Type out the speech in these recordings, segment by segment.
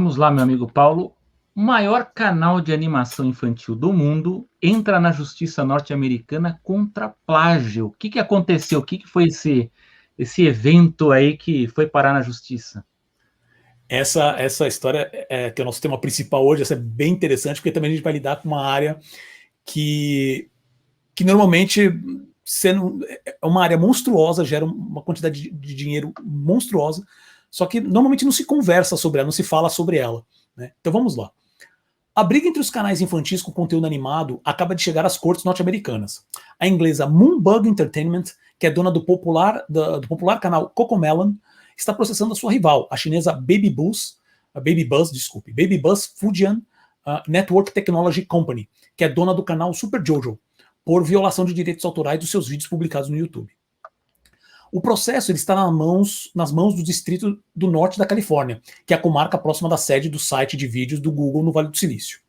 Vamos lá, meu amigo Paulo. O maior canal de animação infantil do mundo entra na justiça norte-americana contra plágio. O que aconteceu? O que foi esse evento aí que foi parar na justiça? Essa história, que é o nosso tema principal hoje, essa é bem interessante, porque também a gente vai lidar com uma área que normalmente, sendo é uma área monstruosa, gera uma quantidade de dinheiro monstruosa, só que normalmente não se conversa sobre ela, não se fala sobre ela, né? Então vamos lá. A briga entre os canais infantis com conteúdo animado acaba de chegar às cortes norte-americanas. A inglesa Moonbug Entertainment, que é dona do popular canal Cocomelon, está processando a sua rival, a chinesa Baby Buzz Fujian Network Technology Company, que é dona do canal Super Jojo, por violação de direitos autorais dos seus vídeos publicados no YouTube. O processo ele está nas mãos do Distrito do Norte da Califórnia, que é a comarca próxima da sede do site de vídeos do Google no Vale do Silício.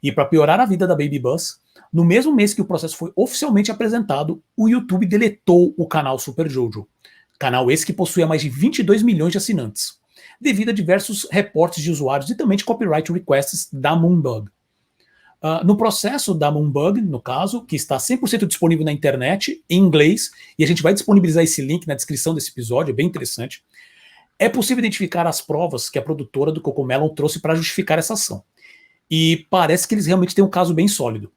E para piorar a vida da Baby Buzz, no mesmo mês que o processo foi oficialmente apresentado, o YouTube deletou o canal Super Jojo, canal esse que possuía mais de 22 milhões de assinantes, devido a diversos reportes de usuários e também de copyright requests da Moonbug. No processo da Moonbug, no caso, que está 100% disponível na internet, em inglês, e a gente vai disponibilizar esse link na descrição desse episódio, é bem interessante, é possível identificar as provas que a produtora do Cocomelon trouxe para justificar essa ação. E parece que eles realmente têm um caso bem sólido.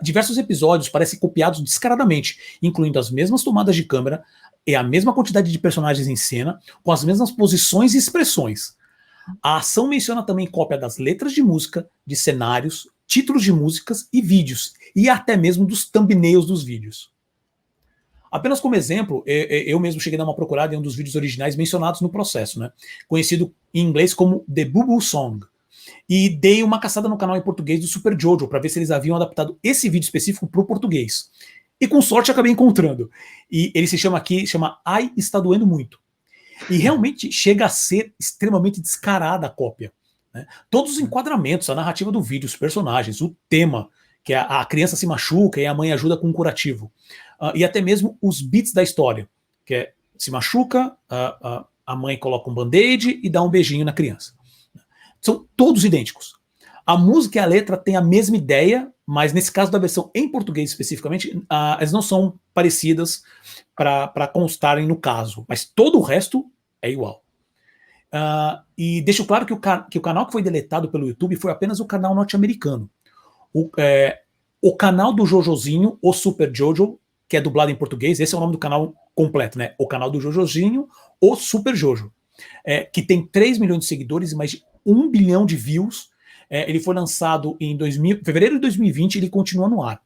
Diversos episódios parecem copiados descaradamente, incluindo as mesmas tomadas de câmera e a mesma quantidade de personagens em cena, com as mesmas posições e expressões. A ação menciona também cópia das letras de música, de cenários, títulos de músicas e vídeos, e até mesmo dos thumbnails dos vídeos. Apenas como exemplo, eu mesmo cheguei a dar uma procurada em um dos vídeos originais mencionados no processo, né? Conhecido em inglês como The Boo Boo Song. E dei uma caçada no canal em português do Super Jojo para ver se eles haviam adaptado esse vídeo específico para o português. E com sorte acabei encontrando. E ele chama Ai Está Doendo Muito. E realmente chega a ser extremamente descarada a cópia, né? Todos os enquadramentos, a narrativa do vídeo, os personagens, o tema, que a criança se machuca e a mãe ajuda com um curativo. E até mesmo os beats da história, que é se machuca, a mãe coloca um band-aid e dá um beijinho na criança. São todos idênticos. A música e a letra têm a mesma ideia, mas nesse caso da versão em português especificamente, elas não são parecidas para constarem no caso, mas todo o resto é igual. E deixo claro que o canal que foi deletado pelo YouTube foi apenas o canal norte-americano. O canal do Jojozinho, o Super Jojo, que é dublado em português, esse é o nome do canal completo, né? O canal do Jojozinho, o Super Jojo, que tem 3 milhões de seguidores e mais de 1 bilhão de views. Ele foi lançado em fevereiro de 2020 e ele continua no ar.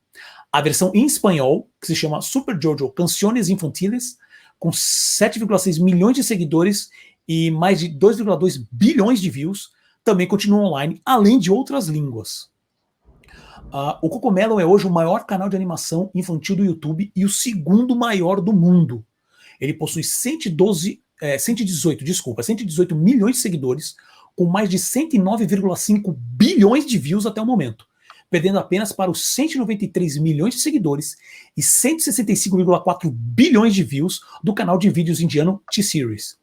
A versão em espanhol, que se chama Super Jojo Canciones Infantiles, com 7,6 milhões de seguidores e mais de 2,2 bilhões de views, também continua online, além de outras línguas. O Cocomelon é hoje o maior canal de animação infantil do YouTube e o segundo maior do mundo. Ele possui 118 milhões de seguidores, com mais de 109,5 bilhões de views até o momento, perdendo apenas para os 193 milhões de seguidores e 165,4 bilhões de views do canal de vídeos indiano T-Series.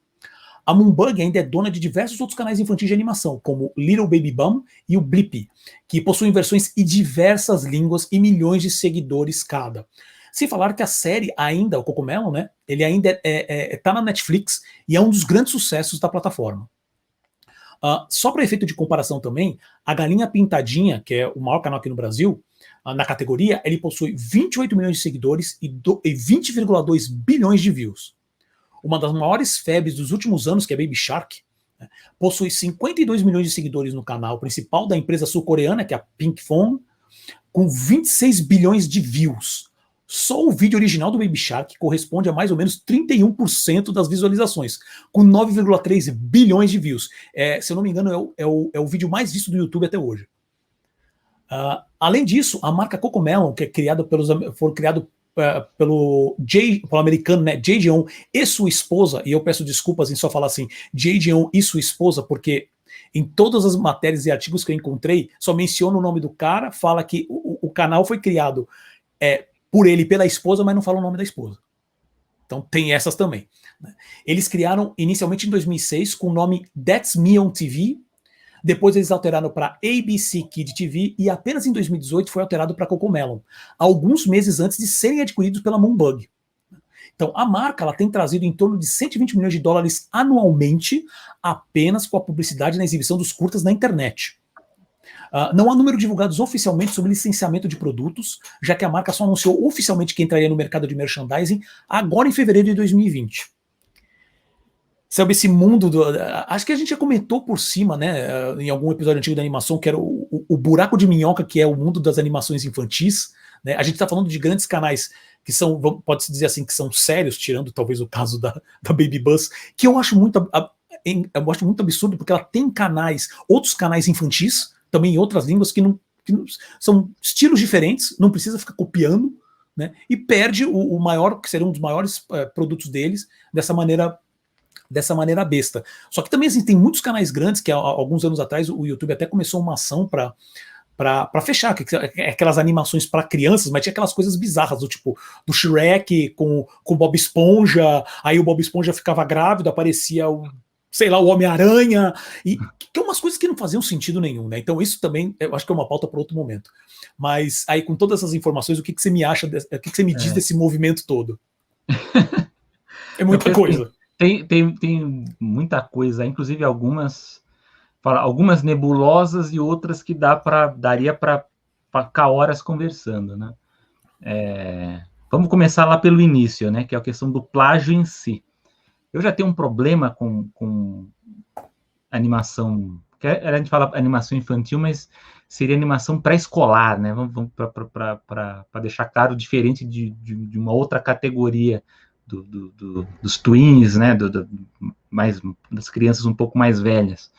A Moonbug ainda é dona de diversos outros canais infantis de animação, como Little Baby Bum e o Blippi, que possuem versões em diversas línguas e milhões de seguidores cada. Sem falar que a série ainda, o Cocomelon, né, ele ainda está na Netflix e é um dos grandes sucessos da plataforma. Só para efeito de comparação também, a Galinha Pintadinha, que é o maior canal aqui no Brasil, na categoria, ele possui 28 milhões de seguidores e 20,2 bilhões de views. Uma das maiores febres dos últimos anos, que é Baby Shark, né, possui 52 milhões de seguidores no canal principal da empresa sul-coreana, que é a Pink Phone, com 26 bilhões de views. Só o vídeo original do Baby Shark corresponde a mais ou menos 31% das visualizações, com 9,3 bilhões de views. Se eu não me engano, é o vídeo mais visto do YouTube até hoje. Além disso, a marca Cocomelon, que foi criado pelo americano, né, Jay Jeon e sua esposa, e eu peço desculpas em só falar assim, Jay Jeon e sua esposa, porque em todas as matérias e artigos que eu encontrei, só menciona o nome do cara, fala que o canal foi criado por ele e pela esposa, mas não fala o nome da esposa. Então tem essas também, né? Eles criaram inicialmente em 2006 com o nome That's Me on TV, Depois eles alteraram para ABC Kid TV e apenas em 2018 foi alterado para Cocomelon, alguns meses antes de serem adquiridos pela Moonbug. Então, a marca ela tem trazido em torno de 120 milhões de dólares anualmente apenas com a publicidade na exibição dos curtas na internet. Não há número divulgados oficialmente sobre licenciamento de produtos, já que a marca só anunciou oficialmente que entraria no mercado de merchandising agora em fevereiro de 2020. Sabe, esse mundo acho que a gente já comentou por cima, né, em algum episódio antigo da animação, que era o buraco de minhoca, que é o mundo das animações infantis, né? A gente está falando de grandes canais que são, pode-se dizer assim, que são sérios, tirando talvez o caso da Baby Bus, que eu acho muito absurdo, porque ela tem canais, outros canais infantis, também em outras línguas, que não são estilos diferentes, não precisa ficar copiando, né? E perde o maior, que seria um dos maiores produtos deles, dessa maneira besta. Só que também assim, tem muitos canais grandes que há alguns anos atrás o YouTube até começou uma ação para fechar, aquelas animações para crianças, mas tinha aquelas coisas bizarras, do tipo, do Shrek com o Bob Esponja, aí o Bob Esponja ficava grávido, aparecia o Homem-Aranha, e que é umas coisas que não faziam sentido nenhum, né? Então isso também, eu acho que é uma pauta para outro momento. Mas aí com todas essas informações, o que você me acha, o que você me diz desse movimento todo? É muita coisa. Tem muita coisa, inclusive algumas nebulosas e outras que daria para ficar horas conversando, né? Vamos começar lá pelo início, né? Que é a questão do plágio em si. Eu já tenho um problema com animação, que a gente fala animação infantil, mas seria animação pré-escolar, né? Vamos para deixar claro, diferente de uma outra categoria dos tweens, né? Das crianças um pouco mais velhas.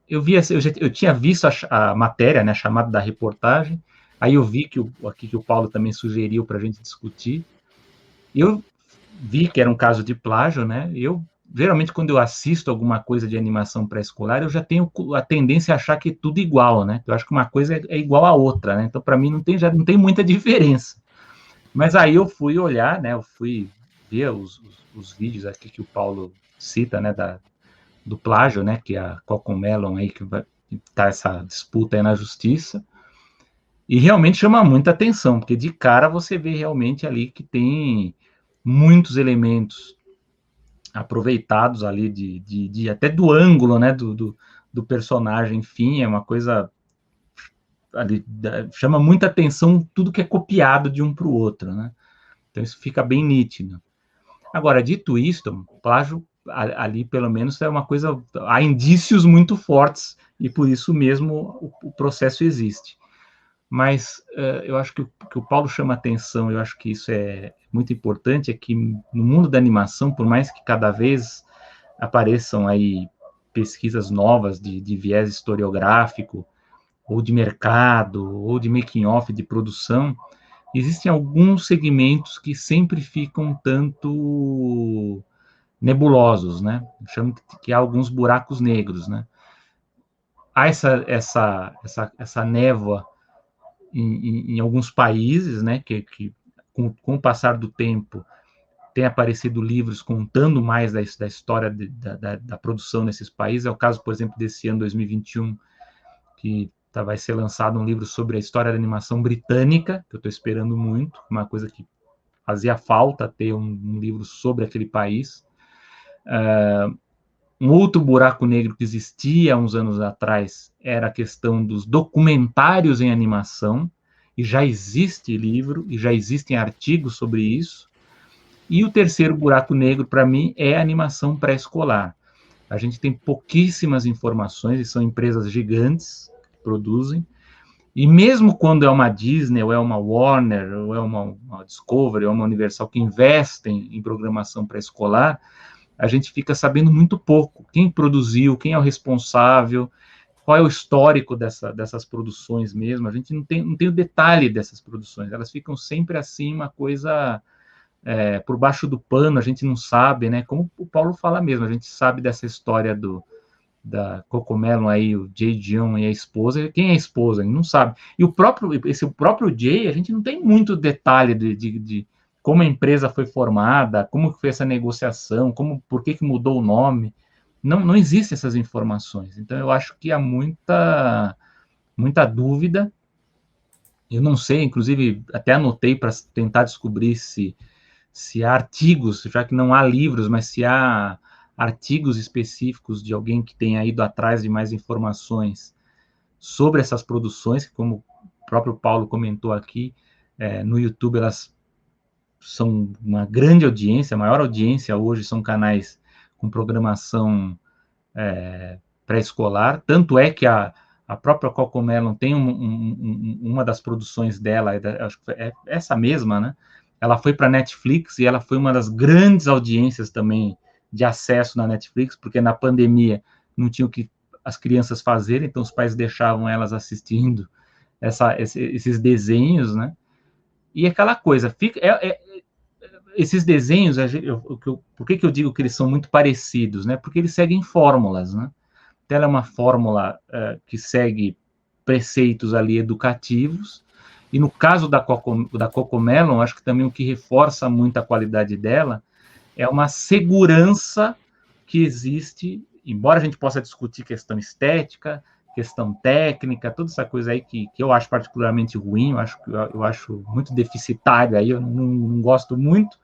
Eu tinha visto a matéria, né, chamada da reportagem, aí eu vi que o Paulo também sugeriu para a gente discutir. Eu vi que era um caso de plágio, né? Geralmente, quando eu assisto alguma coisa de animação pré-escolar, eu já tenho a tendência a achar que é tudo igual, né? Eu acho que uma coisa é igual à outra, né? Então, para mim, já não tem muita diferença. Mas aí eu fui olhar, né? Eu fui ver os vídeos aqui que o Paulo cita, né? Do plágio, né? Que é a Cocomelon aí, que tá essa disputa aí na justiça. E realmente chama muita atenção, porque de cara você vê realmente ali que tem muitos elementos aproveitados ali até do ângulo, né, do personagem, enfim, é uma coisa ali, chama muita atenção tudo que é copiado de um para o outro, né? Então isso fica bem nítido. Agora, dito isto, plágio ali pelo menos é uma coisa, há indícios muito fortes e por isso mesmo o processo existe. Mas eu acho que o Paulo chama atenção, eu acho que isso é muito importante, é que no mundo da animação, por mais que cada vez apareçam aí pesquisas novas de viés historiográfico, ou de mercado, ou de making-off, de produção, existem alguns segmentos que sempre ficam tanto nebulosos, né? Eu chamo que há alguns buracos negros, né? Há essa névoa em alguns países, né, que com o passar do tempo tem aparecido livros contando mais da história da produção nesses países. É o caso, por exemplo, desse ano 2021, que vai ser lançado um livro sobre a história da animação britânica, que eu estou esperando muito, uma coisa que fazia falta ter um livro sobre aquele país. Um outro buraco negro que existia há uns anos atrás era a questão dos documentários em animação, e já existe livro, e já existem artigos sobre isso. E o terceiro buraco negro, para mim, é a animação pré-escolar. A gente tem pouquíssimas informações, e são empresas gigantes que produzem, e mesmo quando é uma Disney, ou é uma Warner, ou é uma Discovery, ou uma Universal que investem em programação pré-escolar, a gente fica sabendo muito pouco. Quem produziu, quem é o responsável, qual é o histórico dessas produções mesmo. A gente não tem o detalhe dessas produções. Elas ficam sempre assim, uma coisa por baixo do pano, a gente não sabe, né? Como o Paulo fala mesmo, a gente sabe dessa história da Cocomelon aí, o Jay Dion e a esposa. Quem é a esposa? A gente não sabe. E o próprio Jay, a gente não tem muito detalhe de como a empresa foi formada, como foi essa negociação, por que mudou o nome. não existem essas informações. Então, eu acho que há muita dúvida. Eu não sei, inclusive, até anotei para tentar descobrir se há artigos, já que não há livros, mas se há artigos específicos de alguém que tenha ido atrás de mais informações sobre essas produções, que, como o próprio Paulo comentou aqui, no YouTube elas são uma grande audiência, a maior audiência hoje são canais com programação pré-escolar, tanto é que a própria Cocomelon tem uma das produções dela, acho que é essa mesma, né? Ela foi para a Netflix e ela foi uma das grandes audiências também de acesso na Netflix, porque na pandemia não tinha o que as crianças fazerem, então os pais deixavam elas assistindo esses desenhos, né? E aquela coisa, esses desenhos, por que eu digo que eles são muito parecidos, né? Porque eles seguem fórmulas, né? Ela é uma fórmula que segue preceitos ali educativos, e no caso da Cocomelon, acho que também o que reforça muito a qualidade dela é uma segurança que existe, embora a gente possa discutir questão estética, questão técnica, toda essa coisa aí que eu acho particularmente ruim, eu acho muito deficitário aí, eu não gosto muito,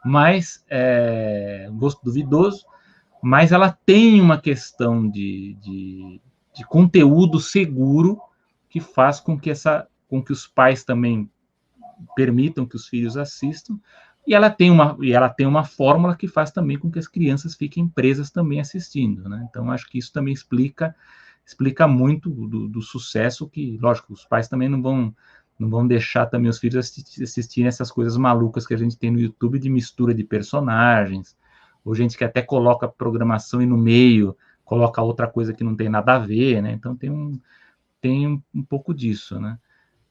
mas um gosto duvidoso, mas ela tem uma questão de conteúdo seguro que faz com que os pais também permitam que os filhos assistam, e ela tem uma fórmula que faz também com que as crianças fiquem presas também assistindo, né? Então, acho que isso também explica muito do sucesso que, lógico, os pais também não vão deixar também os filhos assistirem essas coisas malucas que a gente tem no YouTube de mistura de personagens, ou gente que até coloca programação e no meio coloca outra coisa que não tem nada a ver, né? Então tem um pouco disso, né?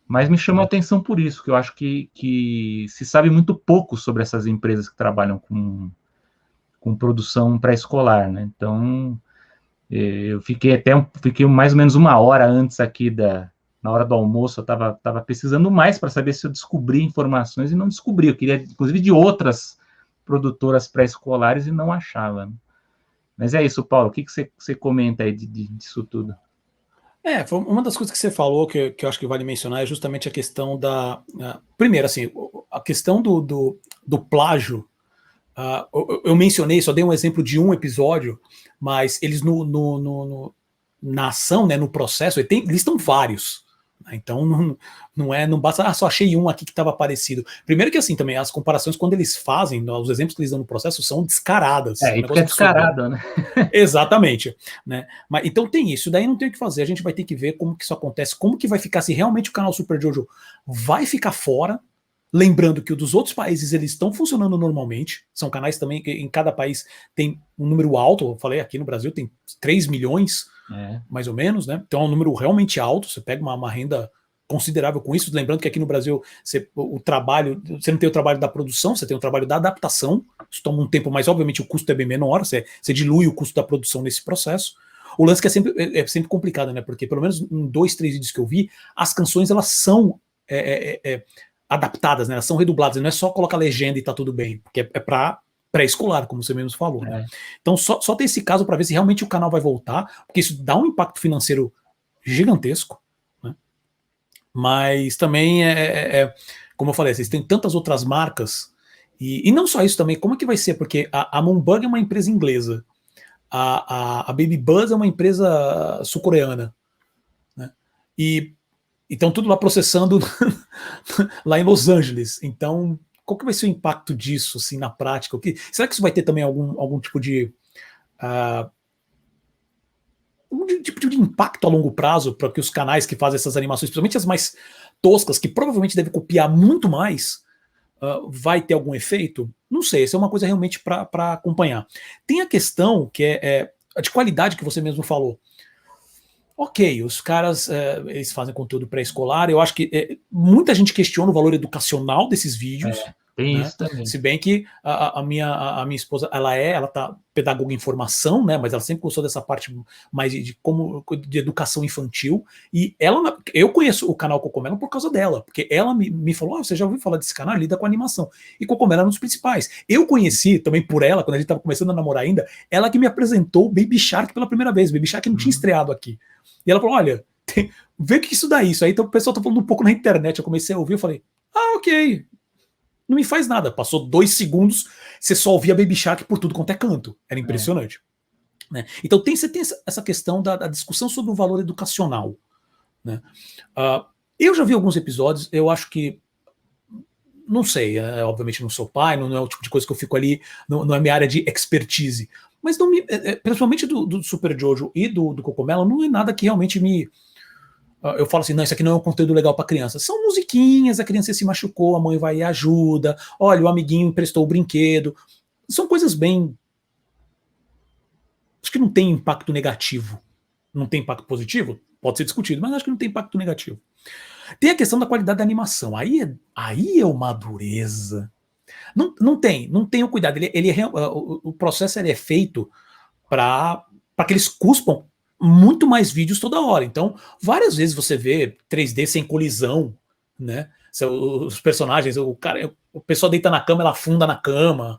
Mas me chamou a atenção por isso, que eu acho que se sabe muito pouco sobre essas empresas que trabalham com produção pré-escolar, né? Então, eu fiquei mais ou menos uma hora antes aqui na hora do almoço, eu estava pesquisando mais para saber se eu descobri informações e não descobri. Eu queria, inclusive, de outras produtoras pré-escolares e não achava. Né? Mas é isso, Paulo. O que você comenta aí disso tudo? Foi uma das coisas que você falou que eu acho que vale mencionar é justamente a questão primeiro, assim, a questão do plágio. Eu mencionei, só dei um exemplo de um episódio, mas eles na ação, né, no processo, eles estão vários. Né, então não basta, só achei um aqui que estava parecido. Primeiro que assim também, as comparações, quando eles fazem, os exemplos que eles dão no processo são descaradas. E porque é descarado, né? Exatamente. Né? Mas, então tem isso, daí não tem o que fazer, a gente vai ter que ver como que isso acontece, como que vai ficar, se realmente o canal Super Jojo vai ficar fora. Lembrando que o dos outros países eles estão funcionando normalmente, são canais também que em cada país tem um número alto, eu falei aqui no Brasil tem 3 milhões, mais ou menos, né? Então é um número realmente alto, você pega uma renda considerável com isso, lembrando que aqui no Brasil você não tem o trabalho da produção, você tem o trabalho da adaptação, isso toma um tempo, mas obviamente o custo é bem menor, você dilui o custo da produção nesse processo. O lance que é sempre complicado, né? Porque pelo menos em 2, 3 vídeos que eu vi, as canções elas são adaptadas, né? Elas são redubladas, não é só colocar legenda e tá tudo bem, porque é para pré-escolar, como você mesmo falou. Né? Então só tem esse caso para ver se realmente o canal vai voltar, porque isso dá um impacto financeiro gigantesco, né? Mas também como eu falei, vocês têm tantas outras marcas, e não só isso também, como é que vai ser? Porque a Moonbug é uma empresa inglesa, a Baby Buzz é uma empresa sul-coreana, né? E estão tudo lá processando lá em Los Angeles. Então, qual que vai ser o impacto disso, assim, na prática? Será que isso vai ter também algum tipo de impacto a longo prazo para que os canais que fazem essas animações, principalmente as mais toscas, que provavelmente devem copiar muito mais, vai ter algum efeito? Não sei, essa é uma coisa realmente para acompanhar. Tem a questão que é de qualidade que você mesmo falou. Ok, os caras eles fazem conteúdo pré-escolar. Eu acho que muita gente questiona o valor educacional desses vídeos, Tem né? isso também. Se bem que a minha esposa, ela tá pedagoga em formação, né? Mas ela sempre gostou dessa parte mais de educação infantil. E eu conheço o canal Cocomelo por causa dela, porque ela me falou: você já ouviu falar desse canal? Lida com animação. E Cocomelo é um dos principais. Eu conheci também por ela, quando a gente estava começando a namorar ainda, ela que me apresentou o Baby Shark pela primeira vez. Baby Shark não tinha estreado aqui. E ela falou: olha, vê o que isso dá isso. Aí então, o pessoal tá falando um pouco na internet. Eu comecei a ouvir, eu falei: ok. Não me faz nada. Passou 2 segundos, você só ouvia Baby Shark por tudo quanto é canto. Era impressionante. Né? Então você tem essa questão da discussão sobre o valor educacional. Né? Eu já vi alguns episódios, eu acho que não sei, obviamente não sou pai, não é o tipo de coisa que eu fico ali, não é minha área de expertise, mas não principalmente do Super Jojo e do Cocomelo, não é nada que realmente eu falo assim, não, isso aqui não é um conteúdo legal para criança. São musiquinhas, a criança se machucou, a mãe vai e ajuda, olha, o amiguinho emprestou o brinquedo. São coisas bem... Acho que não tem impacto negativo. Não tem impacto positivo? Pode ser discutido, mas acho que não tem impacto negativo. Tem a questão da qualidade da animação. Aí é uma dureza. Não tem o cuidado. O processo é feito para que eles cuspam muito mais vídeos toda hora. Então, várias vezes você vê 3D sem colisão, né? Os personagens, o pessoal deita na cama, ela afunda na cama,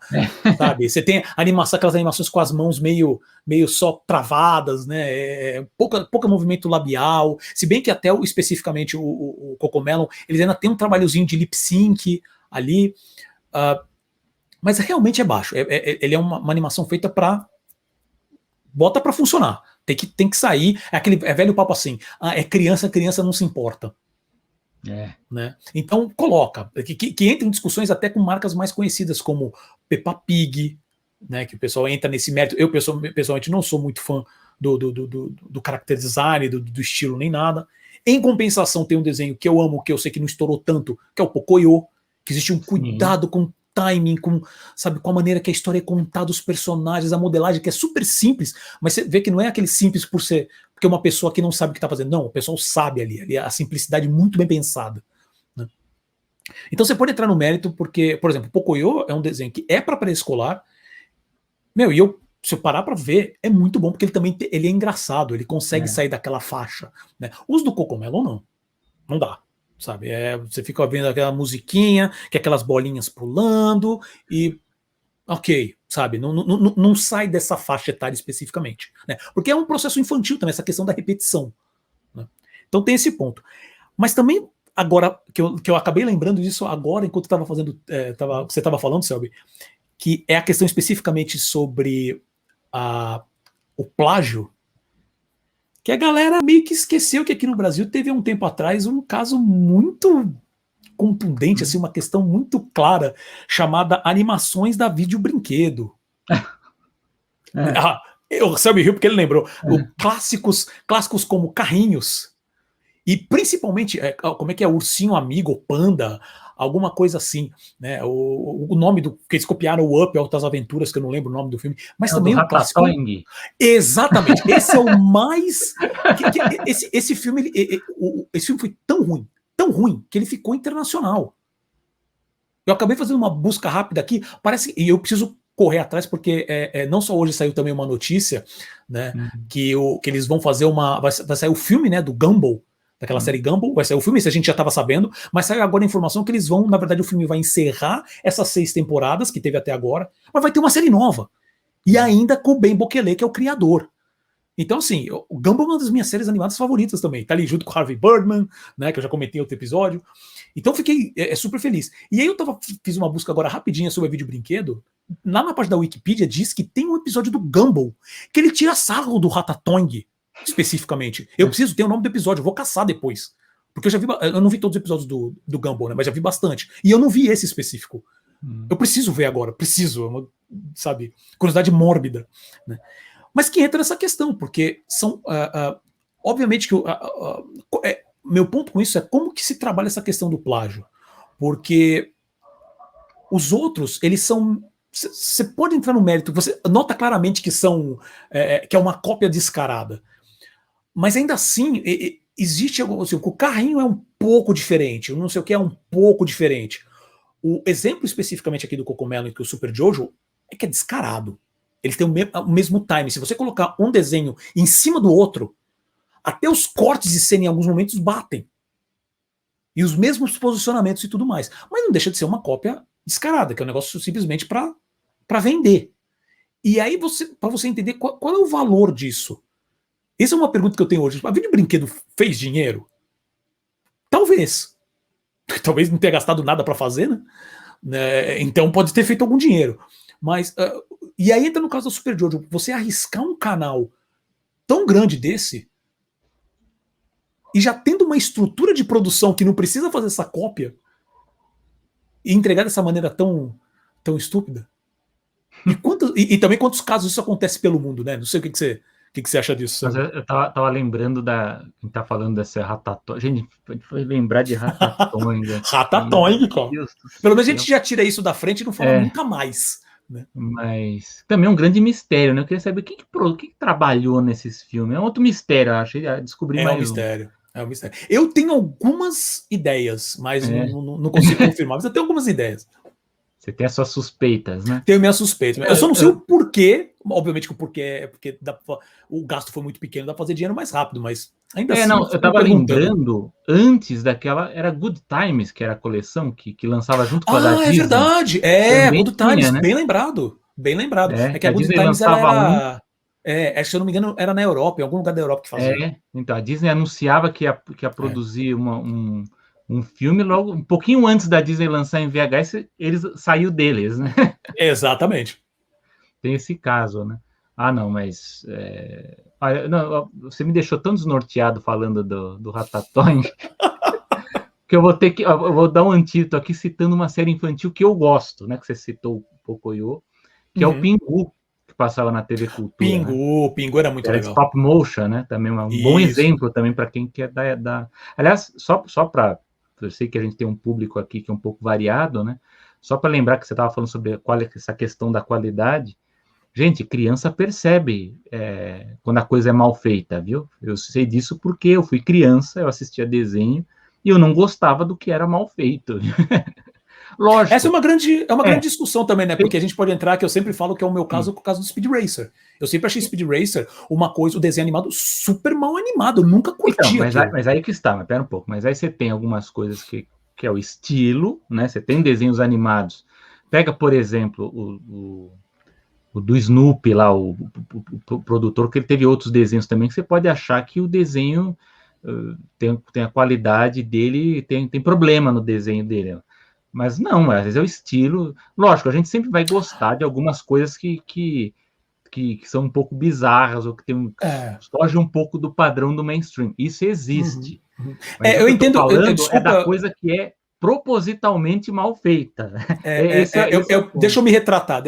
sabe? Você tem aquelas animações com as mãos meio só travadas, né? Pouca movimento labial. Se bem que até especificamente o Cocomelo, eles ainda tem um trabalhozinho de lip sync ali, mas realmente é baixo. Ele é uma animação feita para bota para funcionar. Tem que sair. É velho papo assim. É criança não se importa. Né? Então coloca. Que entra em discussões até com marcas mais conhecidas, como Peppa Pig, né? Que o pessoal entra nesse mérito. Eu, pessoalmente, não sou muito fã do character design, do estilo, nem nada. Em compensação, tem um desenho que eu amo, que eu sei que não estourou tanto, que é o Pocoyo, que existe um cuidado com timing, com a maneira que a história é contada, os personagens, a modelagem, que é super simples, mas você vê que não é aquele simples porque uma pessoa que não sabe o que está fazendo. Não, o pessoal sabe ali a simplicidade muito bem pensada. Né? Então você pode entrar no mérito, porque, por exemplo, Pocoyo é um desenho que é para pré-escolar, se eu parar para ver, é muito bom, porque ele é engraçado, ele consegue sair daquela faixa. Né? Os do Cocomelo não dá. Sabe, você fica vendo aquela musiquinha, que é aquelas bolinhas pulando, e ok, sabe, não sai dessa faixa etária especificamente, né? Porque é um processo infantil também, essa questão da repetição, né? Então tem esse ponto. Mas também, agora, que eu acabei lembrando disso agora, enquanto estava fazendo, você estava falando, Selby, que é a questão especificamente sobre o plágio, que a galera meio que esqueceu que aqui no Brasil teve há um tempo atrás um caso muito contundente, assim, uma questão muito clara, chamada animações da vídeo brinquedo. O Selby riu porque ele lembrou. Clássicos como Carrinhos, e principalmente, como é que é, Ursinho Amigo, Panda, alguma coisa assim, né? O nome que eles copiaram, o Up, Altas Aventuras, que eu não lembro o nome do filme, mas também o clássico. Exatamente, esse é o mais... esse filme foi tão ruim, que ele ficou internacional. Eu acabei fazendo uma busca rápida aqui, e eu preciso correr atrás, porque não só hoje saiu também uma notícia, né, que eles vão fazer vai sair o filme, né, do Gumball, daquela série Gumball, vai sair o filme, isso a gente já estava sabendo, mas saiu agora a informação que eles vão, na verdade, o filme vai encerrar essas 6 temporadas que teve até agora, mas vai ter uma série nova, e ainda com o Ben Bokele, que é o criador. Então, assim, o Gumball é uma das minhas séries animadas favoritas também. Tá ali junto com Harvey Birdman, né, que eu já comentei em outro episódio. Então, fiquei super feliz. E aí fiz uma busca agora rapidinha sobre a vídeo brinquedo. Lá na página da Wikipedia diz que tem um episódio do Gumball que ele tira sarro do Ratatouille, especificamente. Eu preciso ter o nome do episódio, eu vou caçar depois. Porque eu não vi todos os episódios do Gumball, né, mas já vi bastante. E eu não vi esse específico. Eu preciso ver agora, é uma, sabe, curiosidade mórbida, né? Mas que entra nessa questão, porque são, obviamente que meu ponto com isso é como que se trabalha essa questão do plágio, porque os outros, eles são, você pode entrar no mérito, você nota claramente que que é uma cópia descarada, mas ainda assim existe algo assim, o carrinho é um pouco diferente, o não sei o que é um pouco diferente. O exemplo especificamente aqui do Cogumelo e que o Super Jojo é que é descarado. Eles têm o mesmo time. Se você colocar um desenho em cima do outro, até os cortes de cena em alguns momentos batem. E os mesmos posicionamentos e tudo mais. Mas não deixa de ser uma cópia descarada, que é um negócio simplesmente para vender. E aí, para você entender qual é o valor disso. Essa é uma pergunta que eu tenho hoje. A vídeo brinquedo fez dinheiro? Talvez. Talvez não tenha gastado nada para fazer, né? Então pode ter feito algum dinheiro. Mas, e aí entra no caso da Super Jojo. Você arriscar um canal tão grande desse e já tendo uma estrutura de produção que não precisa fazer essa cópia e entregar dessa maneira tão estúpida. E também quantos casos isso acontece pelo mundo, né? Não sei o que você acha disso. Mas eu tava lembrando quem tá falando dessa Ratatouille. Gente, foi lembrar de Ratatouille. Ratatouille, cara. Pelo menos a gente já tira isso da frente e não fala nunca mais. Né? Mas também é um grande mistério, né? Eu queria saber quem que trabalhou nesses filmes. É um outro mistério, eu acho. Descobri mais mistério. É um mistério. Eu tenho algumas ideias, mas não consigo confirmar. Mas eu tenho algumas ideias. Você tem as suas suspeitas, né? Tenho minhas suspeitas. Eu só não sei o porquê. Obviamente que o porquê é porque o gasto foi muito pequeno, dá pra fazer dinheiro mais rápido, mas ainda assim. Não, eu tava lembrando, antes daquela, era Good Times, que era a coleção que lançava junto com a da Disney. Ah, é verdade. Good Times, né? Bem lembrado. Bem lembrado. É que a Good Times ela era. Se eu não me engano, era na Europa, em algum lugar da Europa que fazia. Então a Disney anunciava que ia produzir um filme, logo um pouquinho antes da Disney lançar em VHS, saiu deles, né? Exatamente. Tem esse caso, né? Não, mas você me deixou tão desnorteado falando do Ratatouille que eu vou dar um antídoto aqui citando uma série infantil que eu gosto, né? Que você citou o Pocoyo, que é o Pingu, que passava na TV Cultura. Pingu era muito legal. Stop motion, né? Também um bom exemplo também para quem quer dar. Aliás, só para eu sei que a gente tem um público aqui que é um pouco variado, né? Só para lembrar que você estava falando sobre essa questão da qualidade. Gente, criança percebe quando a coisa é mal feita, viu? Eu sei disso porque eu fui criança, eu assistia desenho e eu não gostava do que era mal feito. Lógico. Essa é uma grande discussão também, né? Porque a gente pode entrar, que eu sempre falo que é o meu caso, com o caso do Speed Racer. Eu sempre achei Speed Racer o desenho animado super mal animado. Eu nunca curti mas aí que está, mas pera um pouco. Mas aí você tem algumas coisas que é o estilo, né? Você tem desenhos animados. Pega, por exemplo, o do Snoopy lá, o produtor, que ele teve outros desenhos também, que você pode achar que o desenho tem a qualidade dele, tem problema no desenho dele. Mas não, às vezes é o estilo. Lógico, a gente sempre vai gostar de algumas coisas que são um pouco bizarras, ou que foge um pouco do padrão do mainstream. Isso existe. Mas eu entendo. É da coisa que é propositalmente mal feita. Deixa eu me retratar.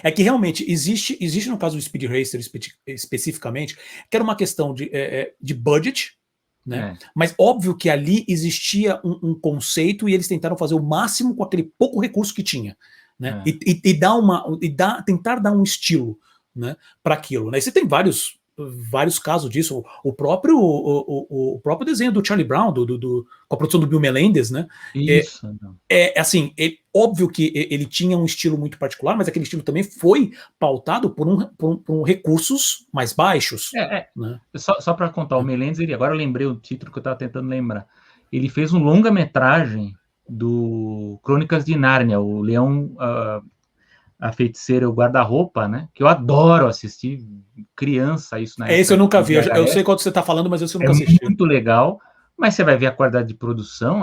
É que realmente existe no caso do Speed Racer especificamente, que era uma questão de budget, né? Mas óbvio que ali existia um conceito e eles tentaram fazer o máximo com aquele pouco recurso que tinha, né? Tentar dar um estilo, né, para aquilo, né? E você tem vários casos disso. O próprio desenho do Charlie Brown, com a produção do Bill Melendez, né? Isso. Assim, óbvio que ele tinha um estilo muito particular, mas aquele estilo também foi pautado por recursos mais baixos. Né? Só para contar, o Melendez, agora eu lembrei o título que eu estava tentando lembrar. Ele fez um longa-metragem do Crônicas de Nárnia, o Leão, a Feiticeira, o Guarda-Roupa, né? Que eu adoro assistir, criança, isso na época. Esse eu nunca vi, eu sei qual você está falando, mas esse eu nunca assisti. É muito legal, mas você vai ver a qualidade de produção,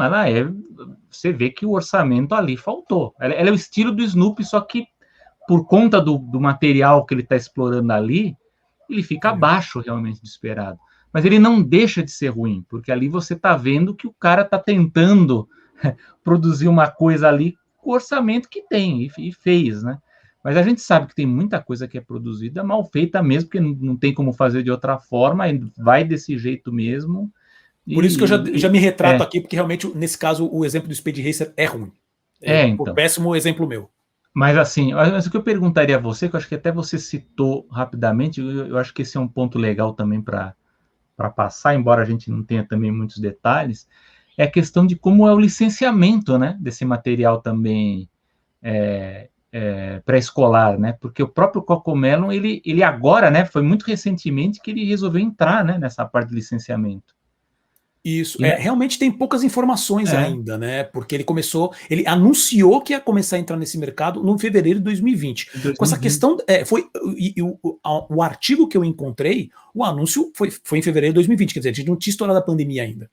você vê que o orçamento ali faltou. Ela é o estilo do Snoopy, só que por conta do material que ele está explorando ali, ele fica abaixo realmente do esperado. Mas ele não deixa de ser ruim, porque ali você está vendo que o cara está tentando produzir uma coisa ali com o orçamento que tem, e fez, né? Mas a gente sabe que tem muita coisa que é produzida mal feita mesmo, porque não tem como fazer de outra forma, vai desse jeito mesmo. Por isso que eu já me retrato aqui, porque realmente, nesse caso, o exemplo do Speed Racer é ruim. Então. Péssimo exemplo meu. Mas assim, o que eu perguntaria a você, que eu acho que até você citou rapidamente, eu acho que esse é um ponto legal também para passar, embora a gente não tenha também muitos detalhes, é a questão de como é o licenciamento, né, desse material também pré-escolar, né? Porque o próprio Cocomelon, ele agora, né, foi muito recentemente que ele resolveu entrar, né, nessa parte de licenciamento. Isso, E, né, realmente tem poucas informações ainda, né? Porque ele anunciou que ia começar a entrar nesse mercado no fevereiro de 2020. 2020. Com essa questão, o artigo que eu encontrei, o anúncio foi em fevereiro de 2020, quer dizer, a gente não tinha estourado a pandemia ainda.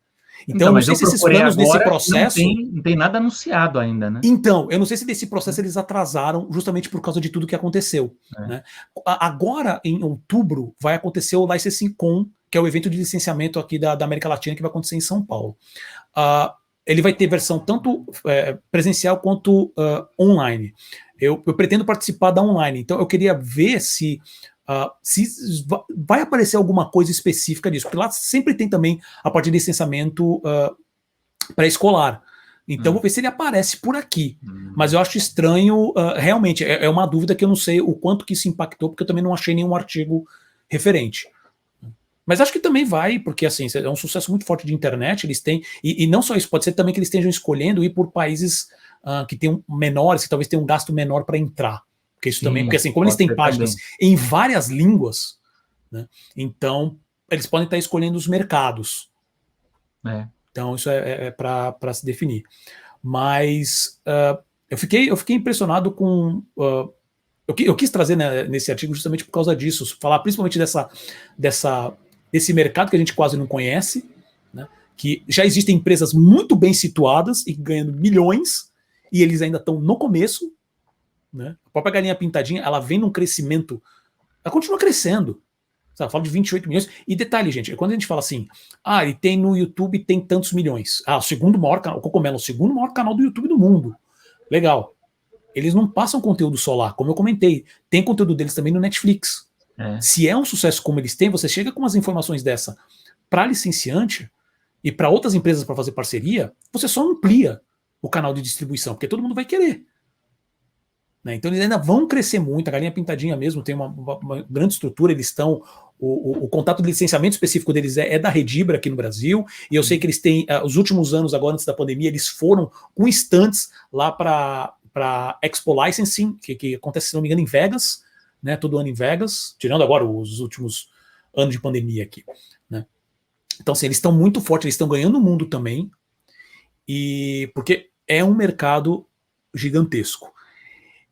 Então, eu não sei se esses planos desse processo. Não tem nada anunciado ainda, né? Então, eu não sei se desse processo eles atrasaram justamente por causa de tudo que aconteceu. Né? Agora, em outubro, vai acontecer o Licensing Con, que é o evento de licenciamento aqui da América Latina, que vai acontecer em São Paulo. Ele vai ter versão tanto presencial quanto online. Eu pretendo participar da online, então eu queria ver se vai aparecer alguma coisa específica disso, porque lá sempre tem também a parte de licenciamento pré-escolar. Então, vou ver se ele aparece por aqui. Mas eu acho estranho, realmente, é uma dúvida que eu não sei o quanto que isso impactou, porque eu também não achei nenhum artigo referente. Mas acho que também vai, porque assim, é um sucesso muito forte de internet, eles têm, e não só isso, pode ser também que eles estejam escolhendo ir por países que tenham menores, que talvez tenham um gasto menor para entrar. Porque isso também, porque assim, como eles têm páginas em várias línguas, né, então eles podem estar escolhendo os mercados. Então, isso é para se definir. Mas eu fiquei impressionado com. Eu quis trazer, né, nesse artigo justamente por causa disso, falar principalmente desse mercado que a gente quase não conhece, né, que já existem empresas muito bem situadas e ganhando milhões, e eles ainda estão no começo. Né? A própria Galinha Pintadinha, ela vem num crescimento, ela continua crescendo. Sabe, eu falo de 28 milhões. E detalhe, gente, quando a gente fala assim, ele tem no YouTube, tem tantos milhões. O segundo maior canal, o Cocomelo, o segundo maior canal do YouTube do mundo. Legal. Eles não passam conteúdo só lá, como eu comentei. Tem conteúdo deles também no Netflix. Se é um sucesso como eles têm, você chega com umas informações dessa para licenciante e para outras empresas para fazer parceria, você só amplia o canal de distribuição, porque todo mundo vai querer. Então eles ainda vão crescer muito. A Galinha Pintadinha mesmo tem uma grande estrutura. Eles estão. O contato de licenciamento específico deles é da Redibra aqui no Brasil. E eu sei que eles têm. Os últimos anos, agora antes da pandemia, eles foram com estantes lá para Expo Licensing, que acontece, se não me engano, em Vegas, né? Todo ano em Vegas, tirando agora os últimos anos de pandemia aqui. Né? Então, assim, eles estão muito fortes, eles estão ganhando o mundo também. E porque é um mercado gigantesco.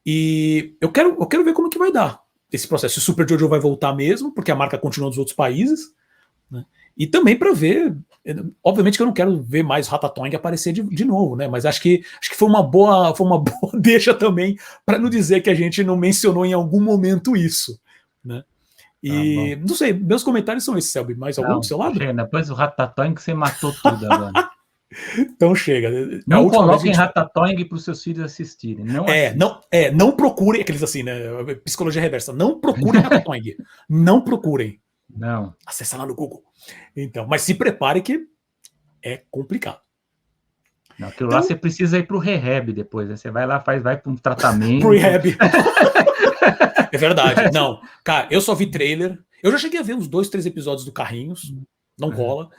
E eu quero ver como que vai dar esse processo. Se o Super Jojo vai voltar mesmo, porque a marca continua nos outros países, né? E também para ver, obviamente que eu não quero ver mais Ratatouille aparecer de novo, né? Mas acho que foi uma boa deixa também para não dizer que a gente não mencionou em algum momento isso, né? E não sei, meus comentários são esses, Selby. Mais algum do seu lado? Depois do Ratatouille que você matou tudo agora. Então chega. Não coloquem Ratatouille para os seus filhos assistirem. Não procurem, aqueles assim, né? Psicologia reversa. Não procurem Ratatouille. Não procurem. Não. Acessa lá no Google. Então, mas se prepare que é complicado. Não, aquilo lá você precisa ir para o rehab depois. Né? Você vai lá, vai para um tratamento. Pro rehab. É verdade. Não, cara, eu só vi trailer. Eu já cheguei a ver uns 2, 3 episódios do Carrinhos. Não rola.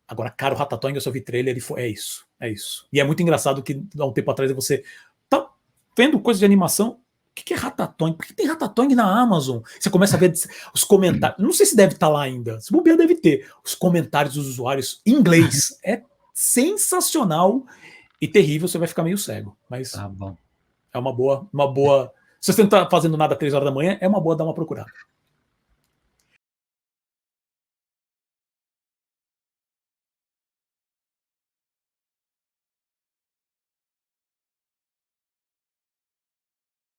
Agora, cara, o Ratatouille, eu só vi trailer e é isso. É isso. E é muito engraçado que há um tempo atrás você tá vendo coisa de animação. O que é Ratatouille? Por que tem Ratatouille na Amazon? Você começa a ver os comentários. Não sei se deve estar lá ainda. Se bobear, deve ter. Os comentários dos usuários em inglês. É sensacional e terrível. Você vai ficar meio cego. Mas tá bom. É uma boa. Se você não está fazendo nada às 3 horas da manhã, é uma boa dar uma procurada.